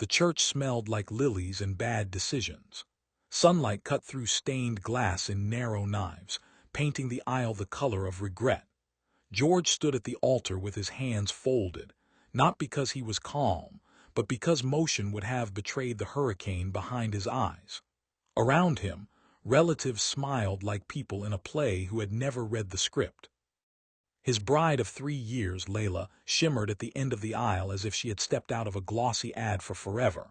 The church smelled like lilies and bad decisions. Sunlight cut through stained glass in narrow knives, painting the aisle the color of regret. George stood at the altar with his hands folded, not because he was calm, but because motion would have betrayed the hurricane behind his eyes. Around him, relatives smiled like people in a play who had never read the script. His bride of 3 years, Layla, shimmered at the end of the aisle as if she had stepped out of a glossy ad for forever.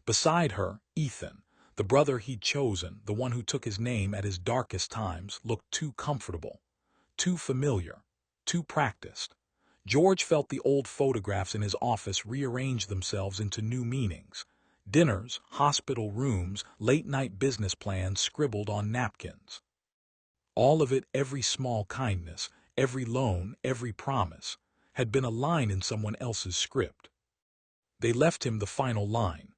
Beside her, Ethan, the brother he'd chosen, the one who took his name at his darkest times, looked too comfortable, too familiar, too practiced. George felt the old photographs in his office rearrange themselves into new meanings. Dinners, hospital rooms, late-night business plans scribbled on napkins. All of it, every small kindness, every loan, every promise, had been a line in someone else's script. They left him the final line.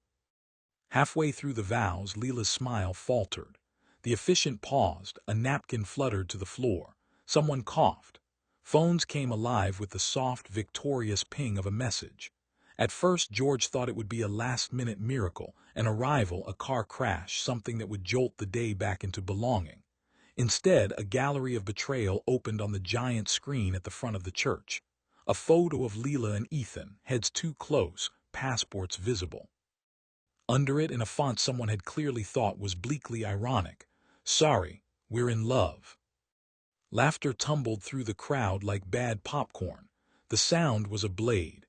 Halfway through the vows, Leela's smile faltered. The officiant paused, a napkin fluttered to the floor. Someone coughed. Phones came alive with the soft, victorious ping of a message. At first, George thought it would be a last-minute miracle, an arrival, a car crash, something that would jolt the day back into belonging. Instead, a gallery of betrayal opened on the giant screen at the front of the church. A photo of Leela and Ethan, heads too close, passports visible. Under it, in a font someone had clearly thought was bleakly ironic, "Sorry, we're in love." Laughter tumbled through the crowd like bad popcorn. The sound was a blade.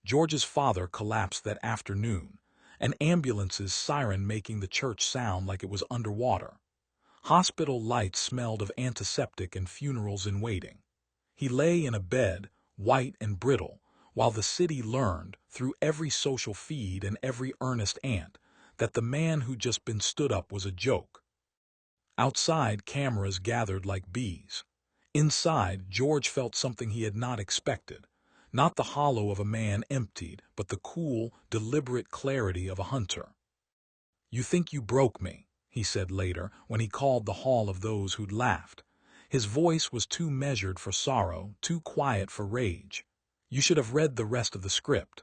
George's father collapsed that afternoon, an ambulance's siren making the church sound like it was underwater. Hospital lights smelled of antiseptic and funerals in waiting. He lay in a bed, white and brittle, while the city learned, through every social feed and every earnest aunt, that the man who'd just been stood up was a joke. Outside, cameras gathered like bees. Inside, George felt something he had not expected. Not the hollow of a man emptied, but the cool, deliberate clarity of a hunter. "You think you broke me," he said later, when he called the hall of those who'd laughed. His voice was too measured for sorrow, too quiet for rage. "You should have read the rest of the script."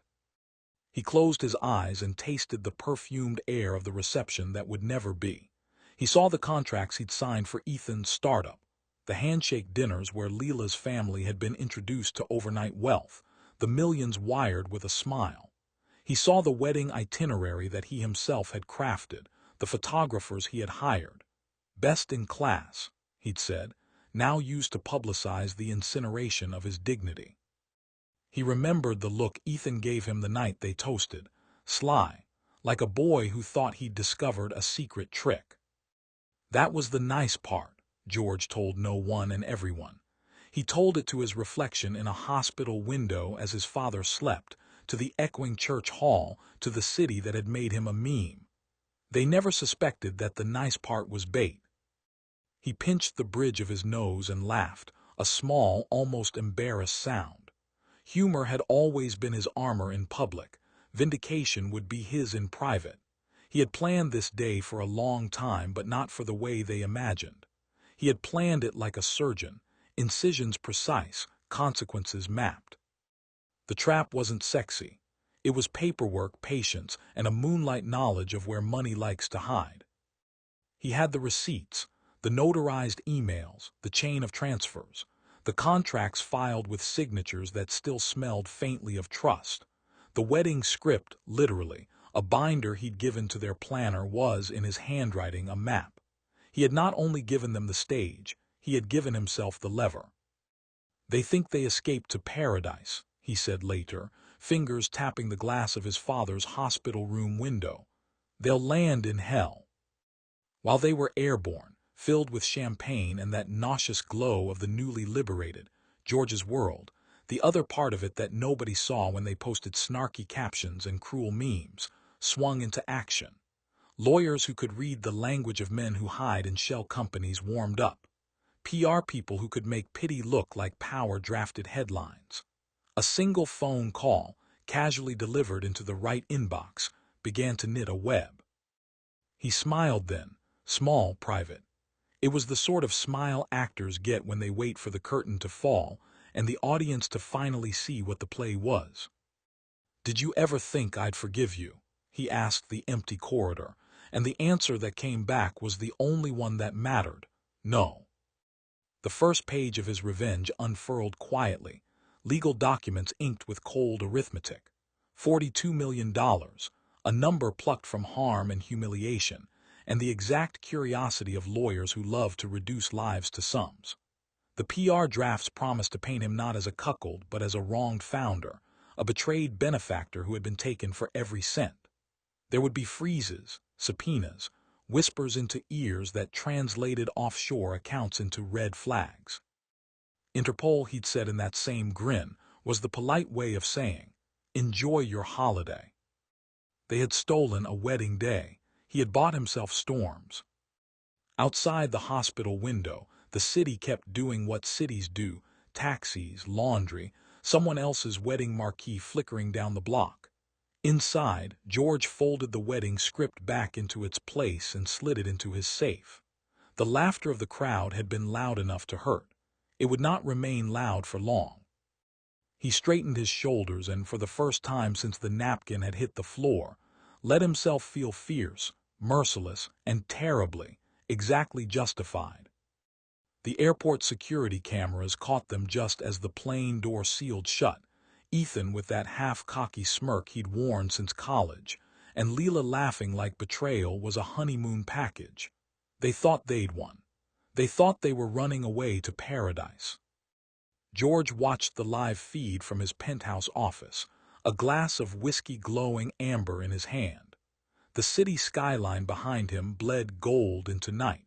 He closed his eyes and tasted the perfumed air of the reception that would never be. He saw the contracts he'd signed for Ethan's startup, the handshake dinners where Leela's family had been introduced to overnight wealth, the millions wired with a smile. He saw the wedding itinerary that he himself had crafted, the photographers he had hired. "Best in class," he'd said, now used to publicize the incineration of his dignity. He remembered the look Ethan gave him the night they toasted, sly, like a boy who thought he'd discovered a secret trick. That was the nice part, George told no one and everyone. He told it to his reflection in a hospital window as his father slept, to the echoing church hall, to the city that had made him a meme. They never suspected that the nice part was bait. He pinched the bridge of his nose and laughed, a small, almost embarrassed sound. Humor had always been his armor in public. Vindication would be his in private. He had planned this day for a long time, but not for the way they imagined. He had planned it like a surgeon, incisions precise, consequences mapped. The trap wasn't sexy. It was paperwork, patience, and a moonlight knowledge of where money likes to hide. He had the receipts, the notarized emails, the chain of transfers, the contracts filed with signatures that still smelled faintly of trust. The wedding script, literally, a binder he'd given to their planner, was, in his handwriting, a map. He had not only given them the stage, he had given himself the lever. "They think they escaped to paradise," he said later, fingers tapping the glass of his father's hospital room window. "They'll land in hell." While they were airborne, filled with champagne and that nauseous glow of the newly liberated, George's world, the other part of it that nobody saw when they posted snarky captions and cruel memes, swung into action. Lawyers who could read the language of men who hide in shell companies warmed up. PR people who could make pity look like power-drafted headlines. A single phone call, casually delivered into the right inbox, began to knit a web. He smiled then, small, private. It was the sort of smile actors get when they wait for the curtain to fall and the audience to finally see what the play was. "Did you ever think I'd forgive you?" he asked the empty corridor, and the answer that came back was the only one that mattered: no. The first page of his revenge unfurled quietly, legal documents inked with cold arithmetic. $42 million, a number plucked from harm and humiliation, and the exact curiosity of lawyers who love to reduce lives to sums. The PR drafts promised to paint him not as a cuckold, but as a wronged founder, a betrayed benefactor who had been taken for every cent. There would be freezes, subpoenas, whispers into ears that translated offshore accounts into red flags. Interpol, he'd said in that same grin, was the polite way of saying, "Enjoy your holiday." They had stolen a wedding day. He had bought himself storms. Outside the hospital window, the city kept doing what cities do: taxis, laundry, someone else's wedding marquee flickering down the block. Inside, George folded the wedding script back into its place and slid it into his safe. The laughter of the crowd had been loud enough to hurt. It would not remain loud for long. He straightened his shoulders and, for the first time since the napkin had hit the floor, let himself feel fierce, merciless, and terribly, exactly justified. The airport security cameras caught them just as the plane door sealed shut, Ethan with that half-cocky smirk he'd worn since college, and Leela laughing like betrayal was a honeymoon package. They thought they'd won. They thought they were running away to paradise. George watched the live feed from his penthouse office, a glass of whiskey glowing amber in his hand. The city skyline behind him bled gold into night.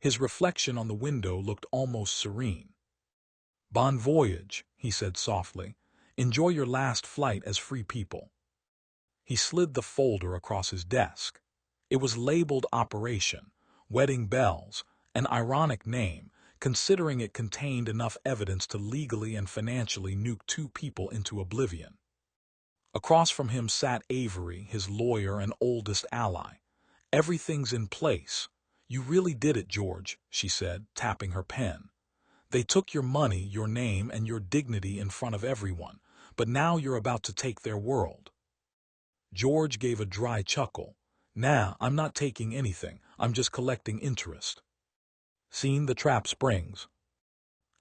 His reflection on the window looked almost serene. "Bon voyage," he said softly. "Enjoy your last flight as free people." He slid the folder across his desk. It was labeled Operation, Wedding Bells, an ironic name, considering it contained enough evidence to legally and financially nuke two people into oblivion. Across from him sat Avery, his lawyer and oldest ally. "Everything's in place. You really did it, George," she said, tapping her pen. "They took your money, your name, and your dignity in front of everyone, but now you're about to take their world." George gave a dry chuckle. "Nah, I'm not taking anything. I'm just collecting interest." Seen the trap springs.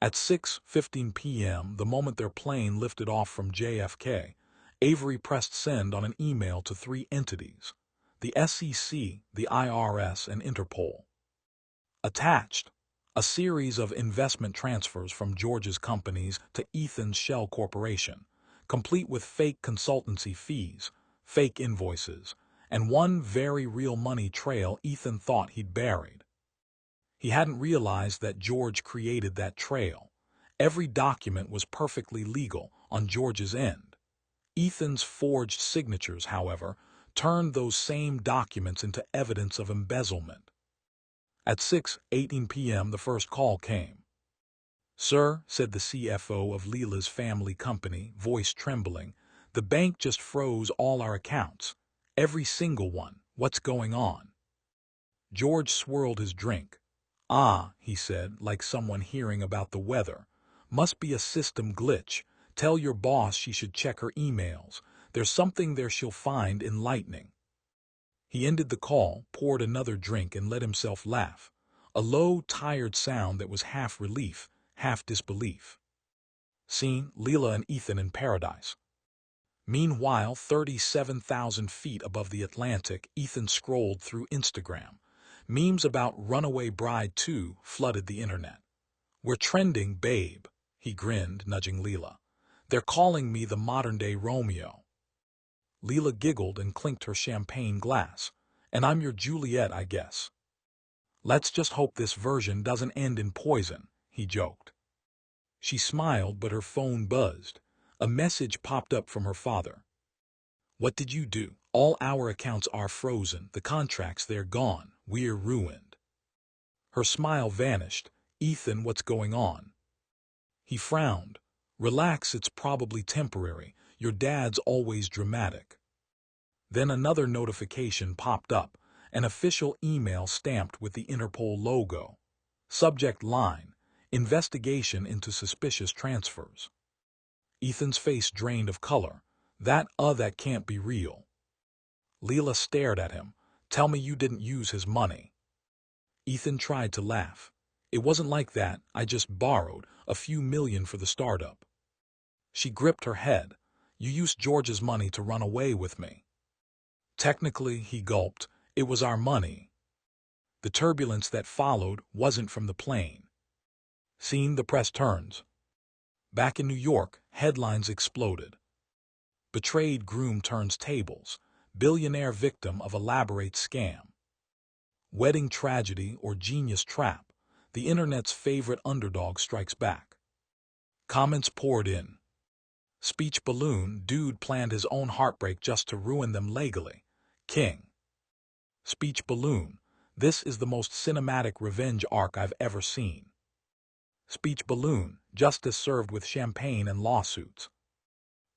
At 6:15 p.m., the moment their plane lifted off from JFK, Avery pressed send on an email to three entities: the SEC, the IRS, and Interpol. Attached, a series of investment transfers from George's companies to Ethan's shell corporation, complete with fake consultancy fees, fake invoices, and one very real money trail Ethan thought he'd buried. He hadn't realized that George created that trail. Every document was perfectly legal on George's end. Ethan's forged signatures, however, turned those same documents into evidence of embezzlement. At 6:18 p.m., the first call came. "Sir," said the CFO of Leela's family company, voice trembling, "the bank just froze all our accounts. Every single one. What's going on?" George swirled his drink. "Ah," he said, like someone hearing about the weather. "Must be a system glitch. Tell your boss she should check her emails. There's something there she'll find enlightening." He ended the call, poured another drink, and let himself laugh. A low, tired sound that was half relief, half disbelief. Scene: Leela and Ethan in paradise. Meanwhile, 37,000 feet above the Atlantic, Ethan scrolled through Instagram. Memes about Runaway Bride 2 flooded the internet. "We're trending, babe," he grinned, nudging Leela. "They're calling me the modern-day Romeo." Leela giggled and clinked her champagne glass. "And I'm your Juliet, I guess." "Let's just hope this version doesn't end in poison," he joked. She smiled, but her phone buzzed. A message popped up from her father. "What did you do? All our accounts are frozen. The contracts, they're gone. We're ruined." Her smile vanished. "Ethan, what's going on?" He frowned. "Relax, it's probably temporary. Your dad's always dramatic." Then another notification popped up, an official email stamped with the Interpol logo. Subject line: "Investigation into suspicious transfers." Ethan's face drained of color. That can't be real. Leela stared at him. Tell me you didn't use his money. Ethan tried to laugh. It wasn't like that, I just borrowed a few million for the startup. She gripped her head. You used George's money to run away with me. Technically, he gulped, it was our money. The turbulence that followed wasn't from the plane. Scene: the press turns. Back in New York, headlines exploded. Betrayed groom turns tables. Billionaire victim of elaborate scam. Wedding tragedy or genius trap. The internet's favorite underdog strikes back. Comments poured in. Speech balloon: dude planned his own heartbreak just to ruin them legally. King. Speech balloon: this is the most cinematic revenge arc I've ever seen. Speech balloon: justice served with champagne and lawsuits.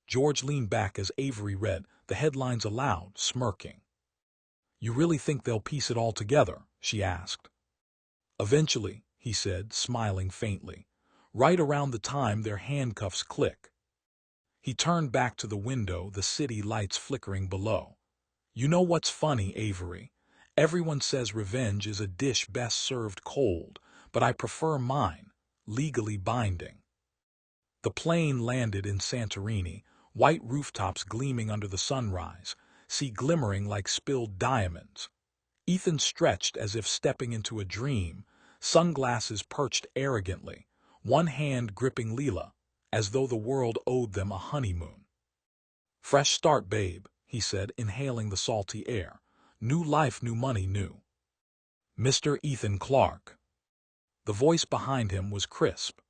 George leaned back as Avery read the headlines aloud, smirking. You really think they'll piece it all together? She asked. Eventually, he said, smiling faintly, right around the time their handcuffs click. He turned back to the window, the city lights flickering below. You know what's funny, Avery? Everyone says revenge is a dish best served cold, but I prefer mine, legally binding. The plane landed in Santorini, white rooftops gleaming under the sunrise, sea glimmering like spilled diamonds. Ethan stretched as if stepping into a dream, sunglasses perched arrogantly, one hand gripping Leela, as though the world owed them a honeymoon. Fresh start, babe, he said, inhaling the salty air. New life, new money, new. Mr. Ethan Clark. The voice behind him was crisp.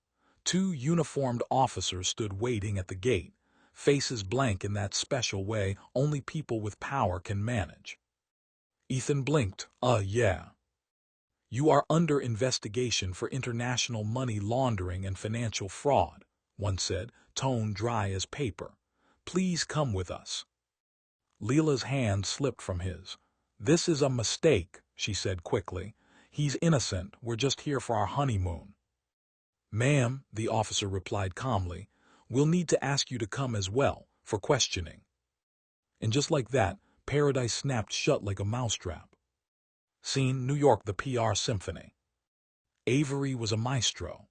Two uniformed officers stood waiting at the gate, faces blank in that special way only people with power can manage. Ethan blinked. Yeah. You are under investigation for international money laundering and financial fraud, one said, tone dry as paper. Please come with us. Leela's hand slipped from his. This is a mistake, she said quickly. He's innocent. We're just here for our honeymoon. Ma'am, the officer replied calmly, we'll need to ask you to come as well, for questioning. And just like that, paradise snapped shut like a mousetrap. Scene: New York, the PR symphony. Avery was a maestro.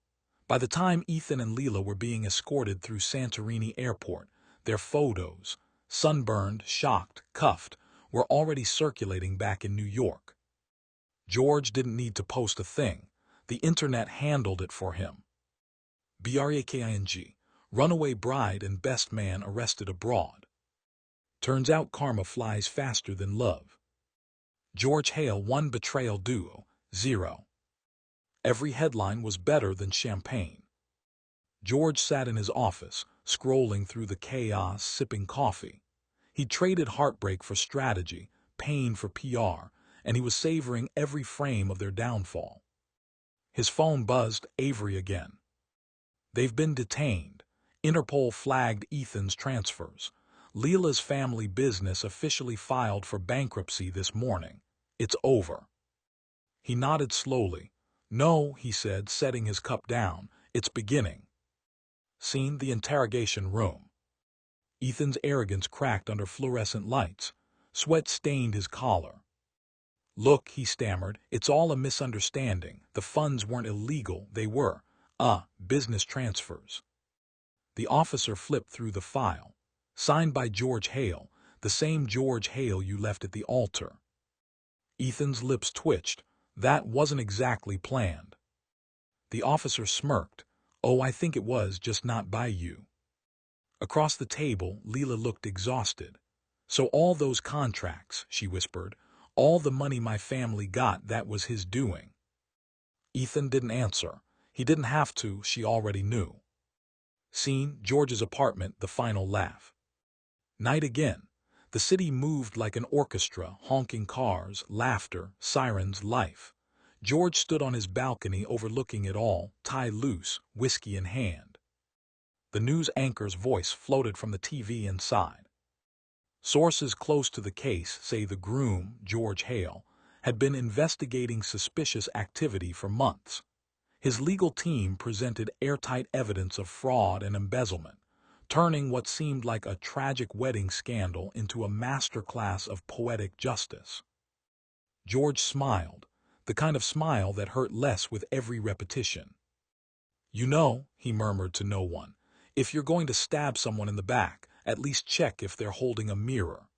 By the time Ethan and Leela were being escorted through Santorini airport, their photos, sunburned, shocked, cuffed, were already circulating back in New York. George didn't need to post a thing. The internet handled it for him. BRAKING, runaway bride and best man arrested abroad. Turns out karma flies faster than love. George Hale 1 betrayal duo, 0. Every headline was better than champagne. George sat in his office, scrolling through the chaos, sipping coffee. He'd traded heartbreak for strategy, pain for PR, and he was savoring every frame of their downfall. His phone buzzed. Avery again. They've been detained. Interpol flagged Ethan's transfers. Leela's family business officially filed for bankruptcy this morning. It's over. He nodded slowly. No, he said, setting his cup down. It's beginning. Scene: the interrogation room. Ethan's arrogance cracked under fluorescent lights. Sweat stained his collar. Look, he stammered, it's all a misunderstanding. The funds weren't illegal, they were, business transfers. The officer flipped through the file. Signed by George Hale, the same George Hale you left at the altar. Ethan's lips twitched. That wasn't exactly planned. The officer smirked. Oh, I think it was, just not by you. Across the table, Leela looked exhausted. So all those contracts, she whispered, all the money my family got, that was his doing. Ethan didn't answer. He didn't have to, she already knew. Scene: George's apartment, the final laugh. Night again. The city moved like an orchestra, honking cars, laughter, sirens, life. George stood on his balcony overlooking it all, tie loose, whiskey in hand. The news anchor's voice floated from the TV inside. Sources close to the case say the groom, George Hale, had been investigating suspicious activity for months. His legal team presented airtight evidence of fraud and embezzlement, turning what seemed like a tragic wedding scandal into a masterclass of poetic justice. George smiled, the kind of smile that hurt less with every repetition. "You know," he murmured to no one, "if you're going to stab someone in the back, at least check if they're holding a mirror."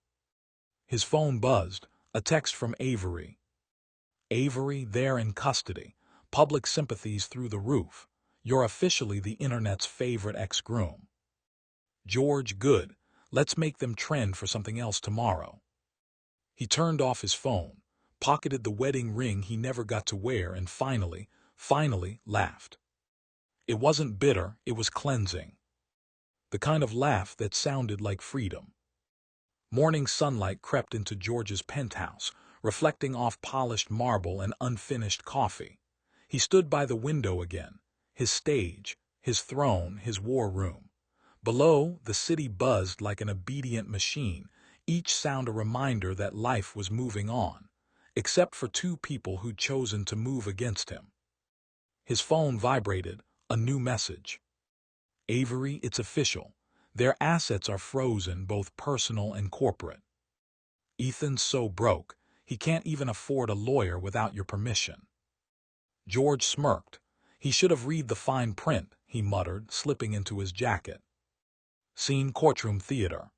His phone buzzed, a text from Avery. "Avery, they're in custody. Public sympathies through the roof. You're officially the internet's favorite ex-groom." "George, good. Let's make them trend for something else tomorrow." He turned off his phone, pocketed the wedding ring he never got to wear, and finally laughed. It wasn't bitter, it was cleansing. The kind of laugh that sounded like freedom. Morning sunlight crept into George's penthouse, reflecting off polished marble and unfinished coffee. He stood by the window again, his stage, his throne, his war room. Below, the city buzzed like an obedient machine, each sound a reminder that life was moving on, except for two people who'd chosen to move against him. His phone vibrated, a new message. "Avery, it's official. Their assets are frozen, both personal and corporate. Ethan's so broke, he can't even afford a lawyer without your permission." George smirked. He should have read the fine print, he muttered, slipping into his jacket. Scene: courtroom theater.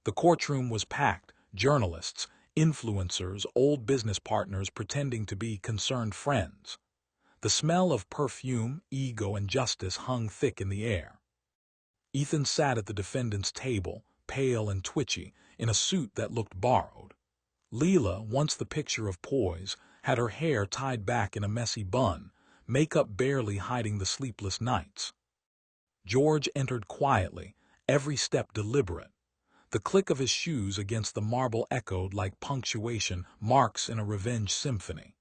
The courtroom was packed, journalists, influencers, old business partners pretending to be concerned friends. The smell of perfume, ego, and justice hung thick in the air. Ethan sat at the defendant's table, pale and twitchy, in a suit that looked borrowed. Leela, once the picture of poise, had her hair tied back in a messy bun, makeup barely hiding the sleepless nights. George entered quietly, every step deliberate. The click of his shoes against the marble echoed like punctuation marks in a revenge symphony.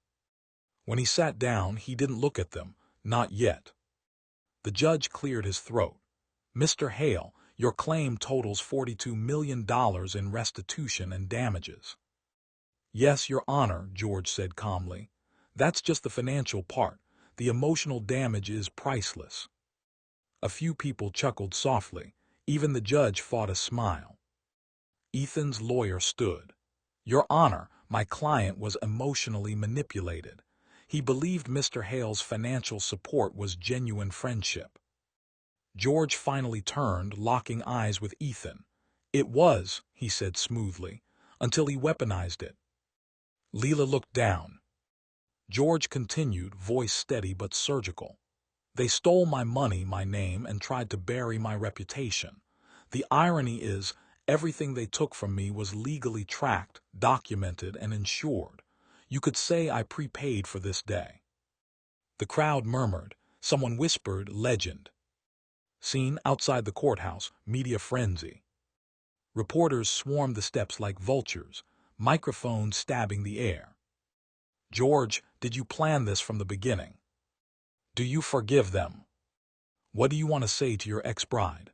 When he sat down, he didn't look at them, not yet. The judge cleared his throat. "Mr. Hale, your claim totals $42 million in restitution and damages." "Yes, Your Honor," George said calmly. "That's just the financial part. The emotional damage is priceless." A few people chuckled softly. Even the judge fought a smile. Ethan's lawyer stood. "Your Honor, my client was emotionally manipulated. He believed Mr. Hale's financial support was genuine friendship." George finally turned, locking eyes with Ethan. "It was," he said smoothly, "until he weaponized it." Leela looked down. George continued, voice steady but surgical. "They stole my money, my name, and tried to bury my reputation. The irony is, everything they took from me was legally tracked, documented, and insured. You could say I prepaid for this day." The crowd murmured. Someone whispered, "Legend." Scene: outside the courthouse, media frenzy. Reporters swarmed the steps like vultures, microphones stabbing the air. "George, did you plan this from the beginning? Do you forgive them? What do you want to say to your ex-bride?"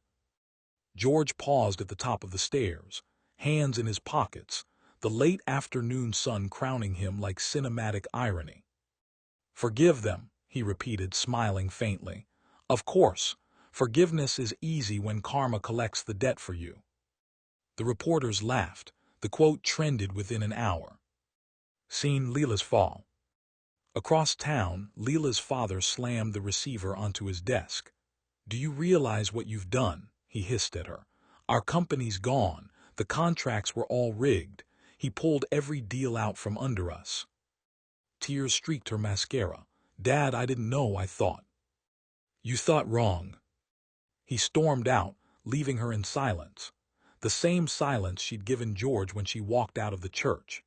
George paused at the top of the stairs, hands in his pockets, the late afternoon sun crowning him like cinematic irony. "Forgive them," he repeated, smiling faintly. "Of course, forgiveness is easy when karma collects the debt for you." The reporters laughed. The quote trended within an hour. Scene: Leela's fall. Across town, Leela's father slammed the receiver onto his desk. "Do you realize what you've done?" he hissed at her. "Our company's gone. The contracts were all rigged. He pulled every deal out from under us." Tears streaked her mascara. "Dad, I didn't know, I thought." "You thought wrong." He stormed out, leaving her in silence. The same silence she'd given George when she walked out of the church.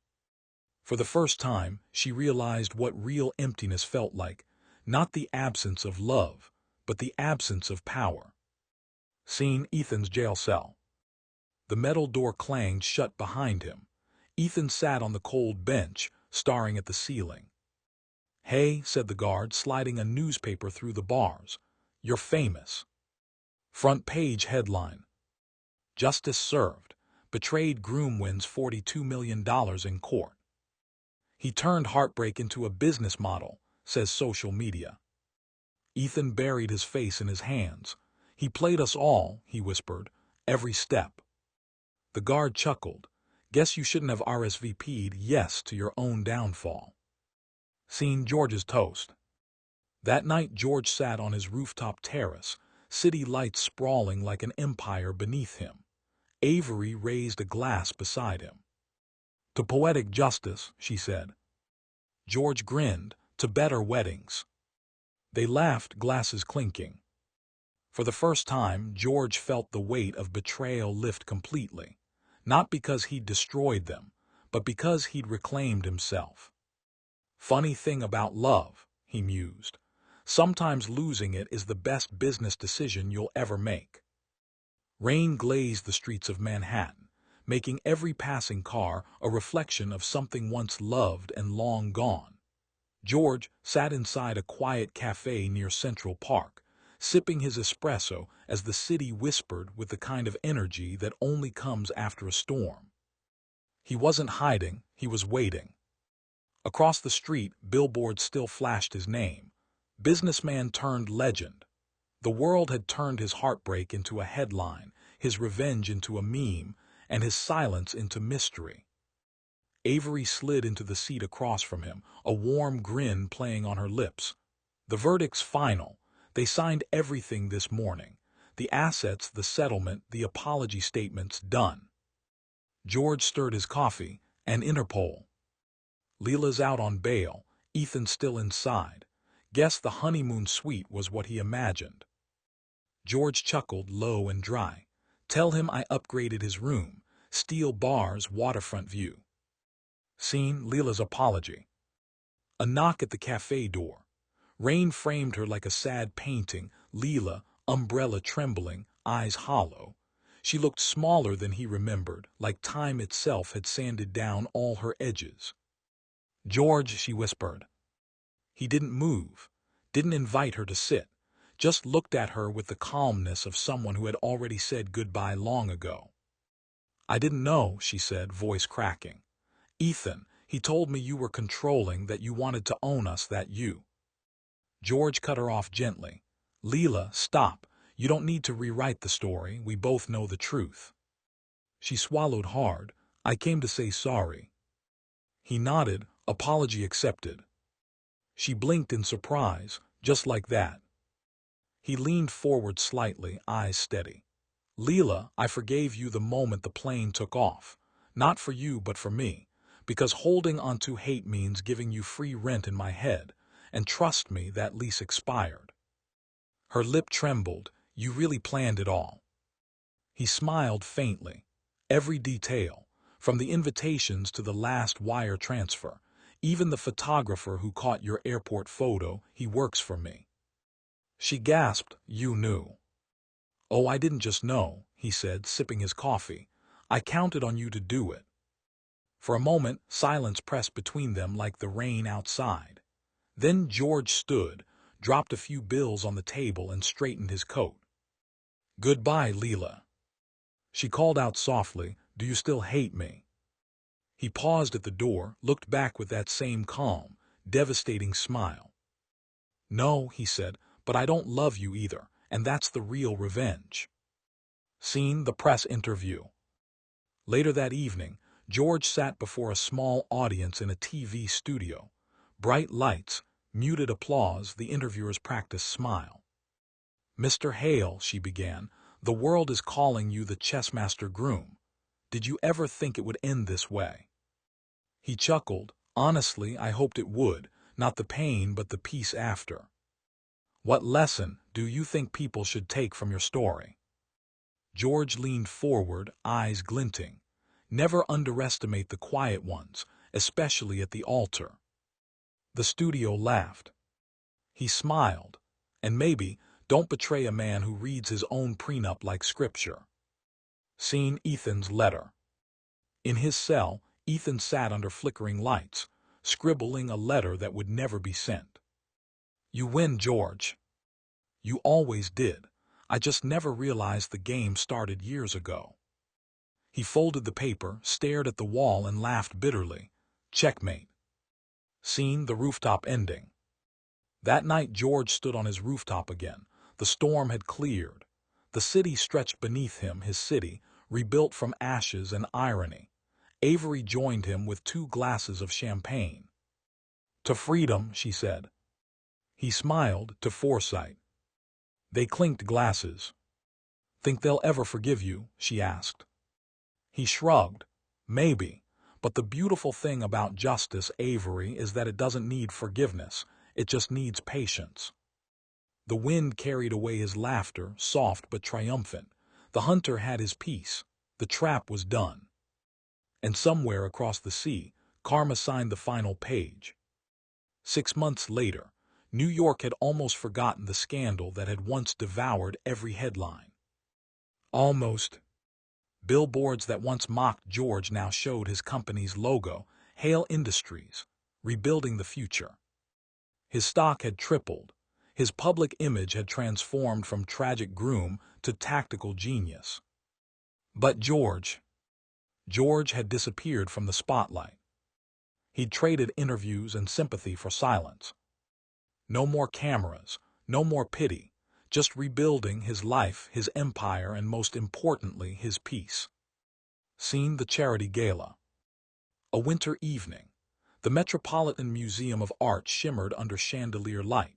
For the first time, she realized what real emptiness felt like. Not the absence of love, but the absence of power. Scene: Ethan's jail cell. The metal door clanged shut behind him. Ethan sat on the cold bench, staring at the ceiling. "Hey," said the guard, sliding a newspaper through the bars. "You're famous." Front page headline: "Justice served. Betrayed groom wins $42 million in court." "He turned heartbreak into a business model," says social media. Ethan buried his face in his hands. He played us all, he whispered, every step. The guard chuckled. Guess you shouldn't have RSVP'd yes to your own downfall. Seen George's toast. That night George sat on his rooftop terrace, city lights sprawling like an empire beneath him. Avery raised a glass beside him. To poetic justice, she said. George grinned. To better weddings. They laughed, glasses clinking. For the first time, George felt the weight of betrayal lift completely. Not because he'd destroyed them, but because he'd reclaimed himself. Funny thing about love, he mused. Sometimes losing it is the best business decision you'll ever make. Rain glazed the streets of Manhattan, making every passing car a reflection of something once loved and long gone. George sat inside a quiet cafe near Central Park, sipping his espresso as the city whispered with the kind of energy that only comes after a storm. He wasn't hiding, he was waiting. Across the street, billboards still flashed his name. Businessman turned legend. The world had turned his heartbreak into a headline, his revenge into a meme, and his silence into mystery. Avery slid into the seat across from him, a warm grin playing on her lips. The verdict's final. They signed everything this morning. The assets, the settlement, the apology statements, done. George stirred his coffee, and Interpol. Leela's out on bail, Ethan's still inside. Guess the honeymoon suite was what he imagined. George chuckled low and dry. Tell him I upgraded his room. Steel bars, waterfront view. Seen Leela's apology. A knock at the cafe door. Rain framed her like a sad painting, Leela, umbrella trembling, eyes hollow. She looked smaller than he remembered, like time itself had sanded down all her edges. George, she whispered. He didn't move, didn't invite her to sit, just looked at her with the calmness of someone who had already said goodbye long ago. I didn't know, she said, voice cracking. Ethan, he told me you were controlling, that you wanted to own us, that you. George cut her off gently. Leela, stop. You don't need to rewrite the story. We both know the truth. She swallowed hard. I came to say sorry. He nodded, apology accepted. She blinked in surprise, just like that. He leaned forward slightly, eyes steady. Leela, I forgave you the moment the plane took off. Not for you, but for me. Because holding on to hate means giving you free rent in my head. And trust me, that lease expired. Her lip trembled. You really planned it all. He smiled faintly. Every detail, from the invitations to the last wire transfer, even the photographer who caught your airport photo, he works for me. She gasped, you knew. Oh, I didn't just know, he said, sipping his coffee. I counted on you to do it. For a moment, silence pressed between them like the rain outside. Then George stood, dropped a few bills on the table and straightened his coat. Goodbye, Leela. She called out softly, do you still hate me? He paused at the door, looked back with that same calm, devastating smile. No, he said, but I don't love you either, and that's the real revenge. Seen the press interview. Later that evening, George sat before a small audience in a TV studio. Bright lights, muted applause, the interviewer's practiced smile. Mr. Hale, she began, the world is calling you the chessmaster groom. Did you ever think it would end this way? He chuckled. Honestly, I hoped it would, not the pain but the peace after. What lesson do you think people should take from your story? George leaned forward, eyes glinting. Never underestimate the quiet ones, especially at the altar. The studio laughed. He smiled. And maybe, don't betray a man who reads his own prenup like scripture. Seen Ethan's letter. In his cell, Ethan sat under flickering lights, scribbling a letter that would never be sent. You win, George. You always did. I just never realized the game started years ago. He folded the paper, stared at the wall, and laughed bitterly. Checkmate. Seen the rooftop ending. That night George stood on his rooftop again. The storm had cleared. The city stretched beneath him, his city, rebuilt from ashes and irony. Avery joined him with 2 glasses of champagne. "To freedom," she said. He smiled. "To foresight." They clinked glasses. "Think they'll ever forgive you?" she asked. He shrugged. "Maybe. But the beautiful thing about justice, Avery, is that it doesn't need forgiveness. It just needs patience." The wind carried away his laughter, soft but triumphant. The hunter had his peace. The trap was done. And somewhere across the sea, Karma signed the final page. 6 months later, New York had almost forgotten the scandal that had once devoured every headline. Almost. Billboards that once mocked George now showed his company's logo, Hale Industries, rebuilding the future. His stock had tripled. His public image had transformed from tragic groom to tactical genius. But George had disappeared from the spotlight. He'd traded interviews and sympathy for silence. No more cameras, no more pity, just rebuilding his life, his empire, and most importantly, his peace. Scene: the charity gala. A winter evening. The Metropolitan Museum of Art shimmered under chandelier light.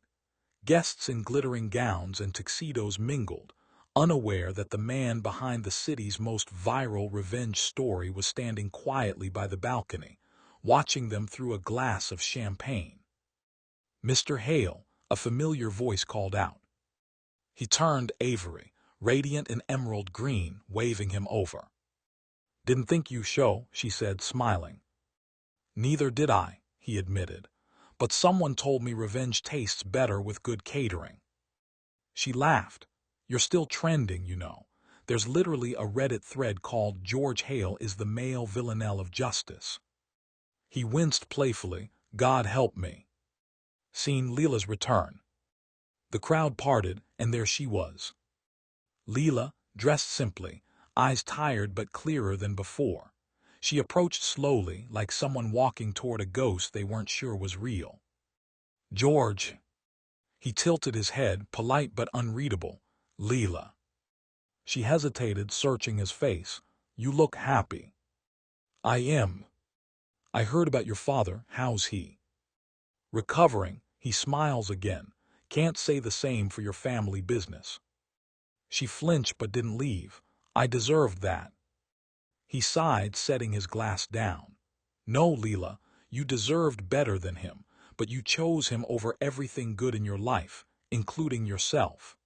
Guests in glittering gowns and tuxedos mingled, unaware that the man behind the city's most viral revenge story was standing quietly by the balcony, watching them through a glass of champagne. "Mr. Hale," a familiar voice called out. He turned. Avery, radiant in emerald green, waving him over. "Didn't think you show," she said, smiling. "Neither did I," he admitted. "But someone told me revenge tastes better with good catering." She laughed. "You're still trending, you know. There's literally a Reddit thread called 'George Hale is the male villanelle of justice.'" He winced playfully. "God help me." Scene: Leela's return. The crowd parted, and there she was. Leela, dressed simply, eyes tired but clearer than before. She approached slowly, like someone walking toward a ghost they weren't sure was real. "George." He tilted his head, polite but unreadable. "Leela." She hesitated, searching his face. "You look happy." "I am. I heard about your father. How's he?" "Recovering." He smiles again. "Can't say the same for your family business." She flinched but didn't leave. "I deserved that." He sighed, setting his glass down. "No, Leela, you deserved better than him, but you chose him over everything good in your life, including yourself."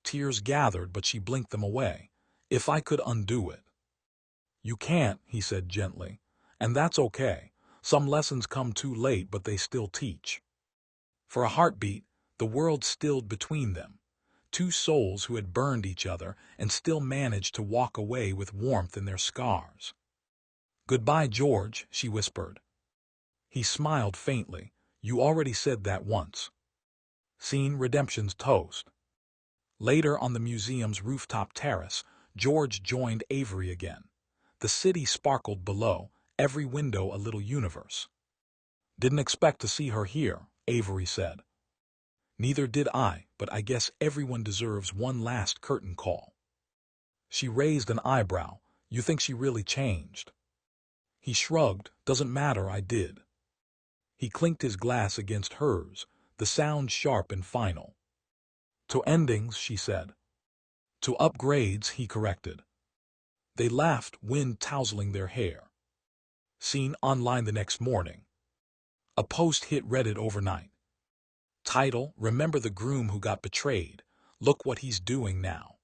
Tears gathered, but she blinked them away. "If I could undo it." "You can't," he said gently. "And that's okay. Some lessons come too late, but they still teach." For a heartbeat, the world stilled between them. 2 souls who had burned each other and still managed to walk away with warmth in their scars. "Goodbye, George," she whispered. He smiled faintly. "You already said that once." Scene: Redemption's toast. Later, on the museum's rooftop terrace, George joined Avery again. The city sparkled below, every window a little universe. "Didn't expect to see her here," Avery said. "Neither did I, but I guess everyone deserves one last curtain call." She raised an eyebrow. "You think she really changed?" He shrugged. "Doesn't matter, I did." He clinked his glass against hers, the sound sharp and final. "To endings," she said. "To upgrades," he corrected. They laughed, wind tousling their hair. Seen online the next morning. A post hit Reddit overnight. Title: "Remember the groom who got betrayed? Look what he's doing now."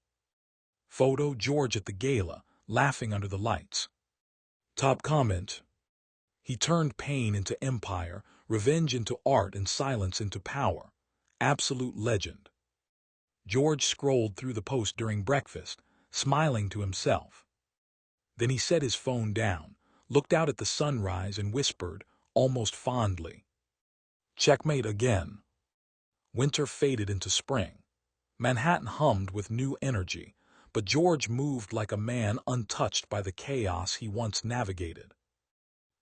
Photo: George at the gala, laughing under the lights. Top comment: "He turned pain into empire, revenge into art, and silence into power. Absolute legend." George scrolled through the post during breakfast, smiling to himself. Then he set his phone down, looked out at the sunrise, and whispered, almost fondly, "Checkmate again." Winter faded into spring. Manhattan hummed with new energy, but George moved like a man untouched by the chaos he once navigated.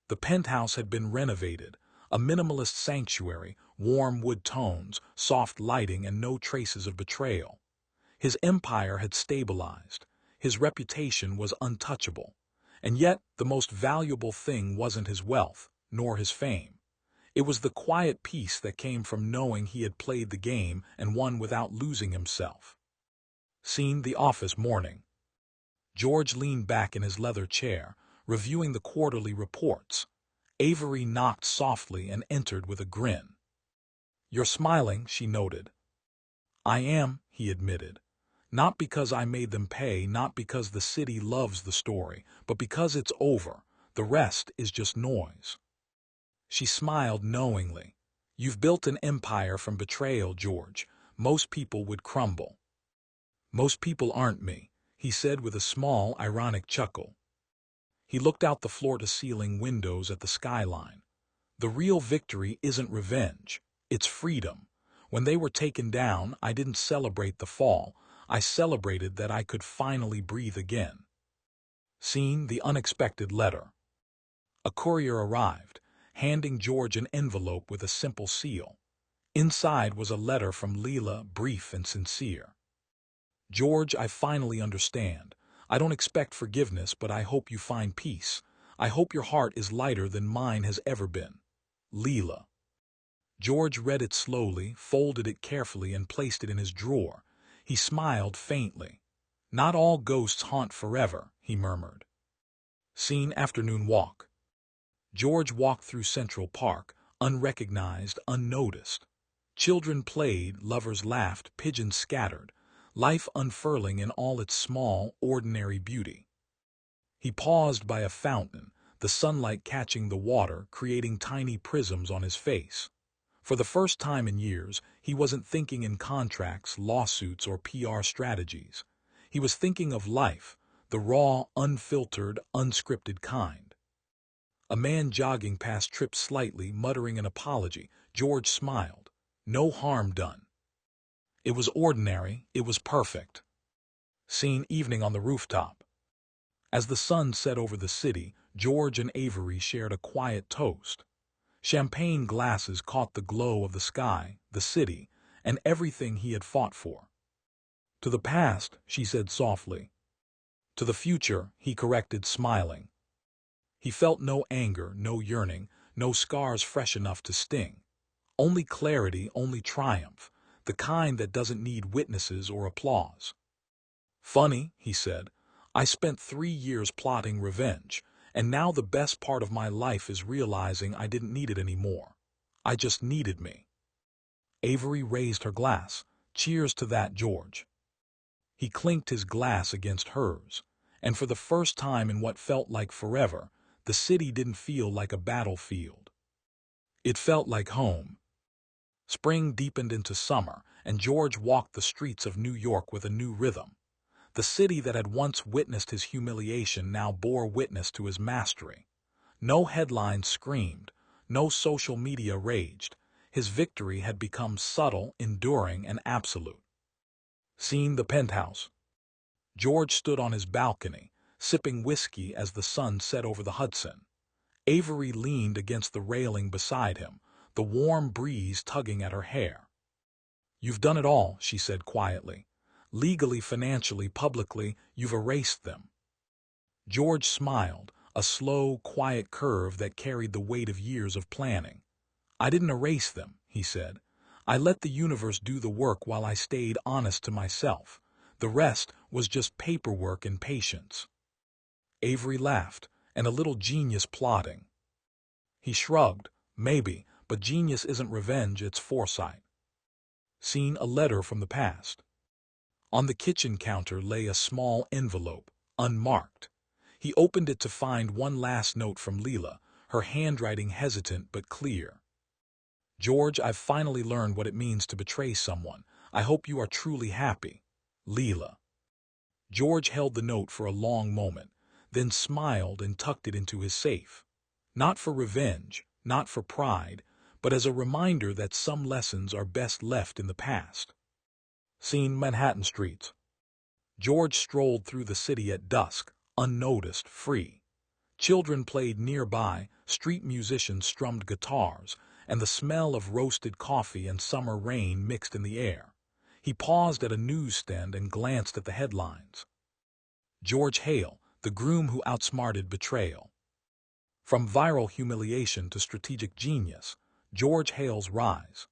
The penthouse had been renovated, a minimalist sanctuary, warm wood tones, soft lighting, and no traces of betrayal. His empire had stabilized. His reputation was untouchable. And yet, the most valuable thing wasn't his wealth, nor his fame. It was the quiet peace that came from knowing he had played the game and won without losing himself. Scene: the office morning. George leaned back in his leather chair, reviewing the quarterly reports. Avery knocked softly and entered with a grin. "You're smiling," she noted. "I am," he admitted. "Not because I made them pay, not because the city loves the story, but because it's over. The rest is just noise." She smiled knowingly. "You've built an empire from betrayal, George. Most people would crumble." "Most people aren't me," he said with a small, ironic chuckle. He looked out the floor-to-ceiling windows at the skyline. "The real victory isn't revenge. It's freedom. When they were taken down, I didn't celebrate the fall. I celebrated that I could finally breathe again." Scene: the unexpected letter. A courier arrived, handing George an envelope with a simple seal. Inside was a letter from Leela, brief and sincere. "George, I finally understand. I don't expect forgiveness, but I hope you find peace. I hope your heart is lighter than mine has ever been. Leela." George read it slowly, folded it carefully, and placed it in his drawer. He smiled faintly. "Not all ghosts haunt forever," he murmured. Scene: afternoon walk. George walked through Central Park, unrecognized, unnoticed. Children played, lovers laughed, pigeons scattered, life unfurling in all its small, ordinary beauty. He paused by a fountain, the sunlight catching the water, creating tiny prisms on his face. For the first time in years, he wasn't thinking in contracts, lawsuits, or PR strategies. He was thinking of life, the raw, unfiltered, unscripted kind. A man jogging past tripped slightly, muttering an apology. George smiled. No harm done. It was ordinary, it was perfect. Scene: evening on the rooftop. As the sun set over the city, George and Avery shared a quiet toast. Champagne glasses caught the glow of the sky, the city, and everything he had fought for. "To the past," she said softly. "To the future," he corrected, smiling. He felt no anger, no yearning, no scars fresh enough to sting. Only clarity, only triumph, the kind that doesn't need witnesses or applause. "Funny," he said. "I spent 3 years plotting revenge, and now the best part of my life is realizing I didn't need it anymore. I just needed me." Avery raised her glass. "Cheers to that, George." He clinked his glass against hers, and for the first time in what felt like forever, the city didn't feel like a battlefield. It felt like home. Spring deepened into summer, and George walked the streets of New York with a new rhythm. The city that had once witnessed his humiliation now bore witness to his mastery. No headlines screamed, no social media raged. His victory had become subtle, enduring, and absolute. Scene: the penthouse. George stood on his balcony, sipping whiskey as the sun set over the Hudson. Avery leaned against the railing beside him, the warm breeze tugging at her hair. "You've done it all," she said quietly. "Legally, financially, publicly, you've erased them." George smiled, a slow, quiet curve that carried the weight of years of planning. "I didn't erase them," he said. "I let the universe do the work while I stayed honest to myself. The rest was just paperwork and patience." Avery laughed, "And a little genius plotting." He shrugged. "Maybe, but genius isn't revenge, it's foresight." Scene: a letter from the past. On the kitchen counter lay a small envelope, unmarked. He opened it to find one last note from Leela, her handwriting hesitant but clear. "George, I've finally learned what it means to betray someone. I hope you are truly happy. Leela." George held the note for a long moment, then smiled and tucked it into his safe. Not for revenge, not for pride, but as a reminder that some lessons are best left in the past. Scene: Manhattan streets. George strolled through the city at dusk, unnoticed, free. Children played nearby, street musicians strummed guitars, and the smell of roasted coffee and summer rain mixed in the air. He paused at a newsstand and glanced at the headlines. George Hale, the groom who outsmarted Betrayal. From viral humiliation to strategic genius, George Hale's rise.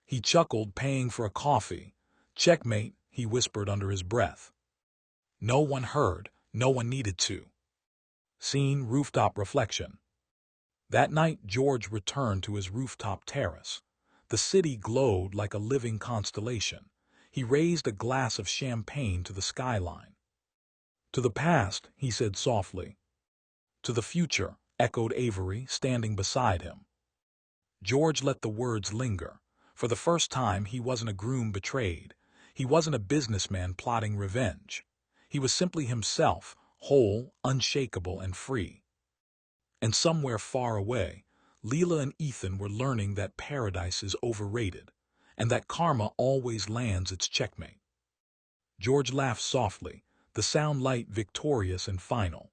He chuckled, paying for a coffee. "Checkmate," he whispered under his breath. No one heard, no one needed to. Scene: rooftop reflection. That night George returned to his rooftop terrace. The city glowed like a living constellation. He raised a glass of champagne to the skyline. "To the past," he said softly. "To the future," echoed Avery, standing beside him. George let the words linger. For the first time, he wasn't a groom betrayed. He wasn't a businessman plotting revenge. He was simply himself, whole, unshakable, and free. And somewhere far away, Leela and Ethan were learning that paradise is overrated, and that karma always lands its checkmate. George laughed softly, the sound light, victorious and final.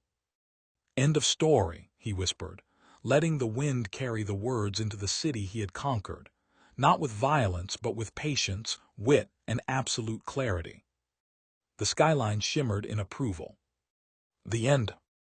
"End of story," he whispered, letting the wind carry the words into the city he had conquered, not with violence but with patience, wit, and absolute clarity. The skyline shimmered in approval. "The end,"